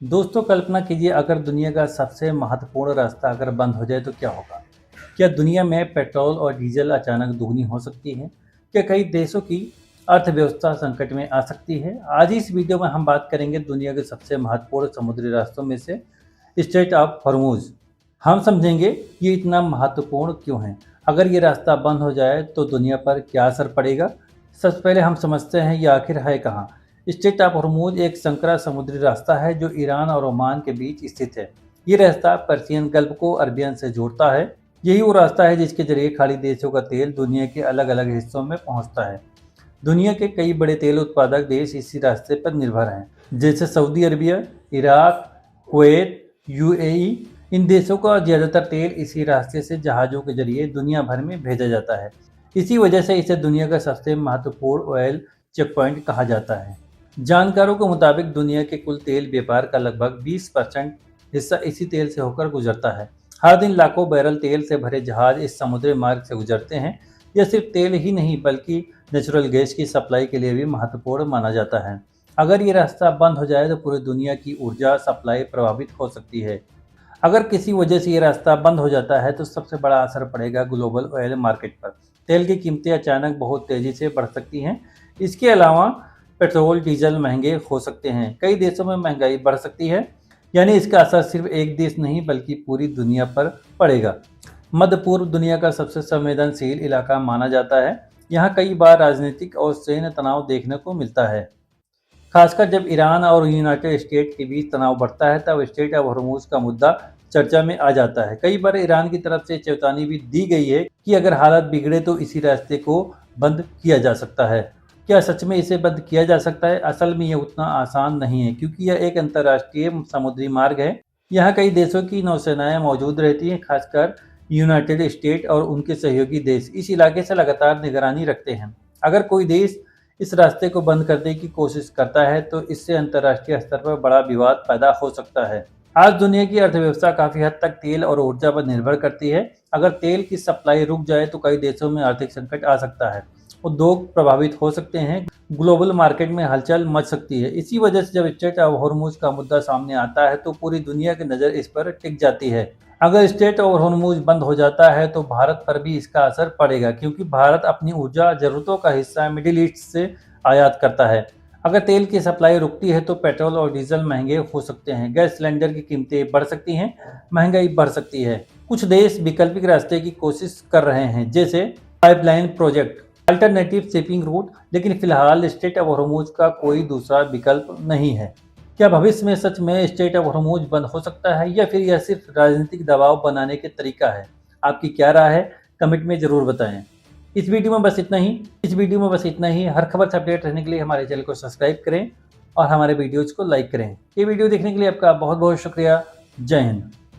दोस्तों कल्पना कीजिए अगर दुनिया का सबसे महत्वपूर्ण रास्ता अगर बंद हो जाए तो क्या होगा। क्या दुनिया में पेट्रोल और डीजल अचानक दुगनी हो सकती है? क्या कई देशों की अर्थव्यवस्था संकट में आ सकती है? आज इस वीडियो में हम बात करेंगे दुनिया के सबसे महत्वपूर्ण समुद्री रास्तों में से स्ट्रेट ऑफ हॉर्मुज। हम समझेंगे ये इतना महत्वपूर्ण क्यों है। अगर ये रास्ता बंद हो जाए तो दुनिया पर क्या असर पड़ेगा। सबसे पहले हम समझते हैं ये आखिर है कहाँ। स्ट्रेट ऑफ हॉर्मुज एक संकरा समुद्री रास्ता है जो ईरान और ओमान के बीच स्थित है। ये रास्ता पर्शियन गल्फ को अरबियन से जोड़ता है। यही वो रास्ता है जिसके जरिए खाड़ी देशों का तेल दुनिया के अलग अलग हिस्सों में पहुंचता है। दुनिया के कई बड़े तेल उत्पादक देश इसी रास्ते पर निर्भर हैं, जैसे Saudi Arabia, Iraq, Kuwait, UAE. इन देशों का ज़्यादातर तेल इसी रास्ते से जहाज़ों के जरिए दुनिया भर में भेजा जाता है। इसी वजह से इसे दुनिया का सबसे महत्वपूर्ण ऑयल चेक पॉइंट कहा जाता है। जानकारों के मुताबिक दुनिया के कुल तेल व्यापार का लगभग 20% हिस्सा इसी तेल से होकर गुजरता है। हर दिन लाखों बैरल तेल से भरे जहाज इस समुद्री मार्ग से गुजरते हैं। यह सिर्फ तेल ही नहीं बल्कि नेचुरल गैस की सप्लाई के लिए भी महत्वपूर्ण माना जाता है। अगर ये रास्ता बंद हो जाए तो पूरी दुनिया की ऊर्जा सप्लाई प्रभावित हो सकती है। अगर किसी वजह से ये रास्ता बंद हो जाता है तो सबसे बड़ा असर पड़ेगा ग्लोबल ऑयल मार्केट पर। तेल की कीमतें अचानक बहुत तेज़ी से बढ़ सकती हैं। इसके अलावा पेट्रोल डीजल महंगे हो सकते हैं। कई देशों में महंगाई बढ़ सकती है। यानी इसका असर सिर्फ एक देश नहीं बल्कि पूरी दुनिया पर पड़ेगा। मध्य पूर्व दुनिया का सबसे संवेदनशील इलाका माना जाता है। यहाँ कई बार राजनीतिक और सैन्य तनाव देखने को मिलता है। खासकर जब ईरान और यूनाइटेड स्टेट के बीच तनाव बढ़ता है तब स्ट्रेट ऑफ हॉर्मुज का मुद्दा चर्चा में आ जाता है। कई बार ईरान की तरफ से चेतावनी भी दी गई है कि अगर हालात बिगड़े तो इसी रास्ते को बंद किया जा सकता है। क्या सच में इसे बंद किया जा सकता है? असल में यह उतना आसान नहीं है क्योंकि यह एक अंतर्राष्ट्रीय समुद्री मार्ग है। यहाँ कई देशों की नौसेनाएं मौजूद रहती हैं, खासकर यूनाइटेड स्टेट और उनके सहयोगी देश इस इलाके से लगातार निगरानी रखते हैं। अगर कोई देश इस रास्ते को बंद करने की कोशिश करता है तो इससे अंतर्राष्ट्रीय स्तर पर बड़ा विवाद पैदा हो सकता है। आज दुनिया की अर्थव्यवस्था काफी हद तक तेल और ऊर्जा पर निर्भर करती है। अगर तेल की सप्लाई रुक जाए तो कई देशों में आर्थिक संकट आ सकता है, उद्योग प्रभावित हो सकते हैं, ग्लोबल मार्केट में हलचल मच सकती है। इसी वजह से जब स्ट्रेट ऑफ हॉर्मुज का मुद्दा सामने आता है तो पूरी दुनिया की नज़र इस पर टिक जाती है। अगर स्ट्रेट ऑफ हॉर्मुज बंद हो जाता है तो भारत पर भी इसका असर पड़ेगा क्योंकि भारत अपनी ऊर्जा जरूरतों का हिस्सा मिडिल ईस्ट से आयात करता है। अगर तेल की सप्लाई रुकती है तो पेट्रोल और डीजल महंगे हो सकते हैं, गैस सिलेंडर की कीमतें बढ़ सकती हैं, महंगाई बढ़ सकती है। कुछ देश वैकल्पिक रास्ते की कोशिश कर रहे हैं, जैसे pipeline project, alternative shipping root, लेकिन फिलहाल स्ट्रेट ऑफ हॉर्मुज का कोई दूसरा विकल्प नहीं है। क्या भविष्य में सच में स्ट्रेट ऑफ हॉर्मुज बंद हो सकता है या फिर यह सिर्फ राजनीतिक दबाव बनाने के तरीका है? आपकी क्या राय है? कमेंट में ज़रूर बताएं। इस वीडियो में बस इतना ही। हर खबर से अपडेट रहने के लिए हमारे चैनल को सब्सक्राइब करें और हमारे वीडियोज़ को लाइक करें। ये वीडियो देखने के लिए आपका बहुत बहुत शुक्रिया। जय हिंद।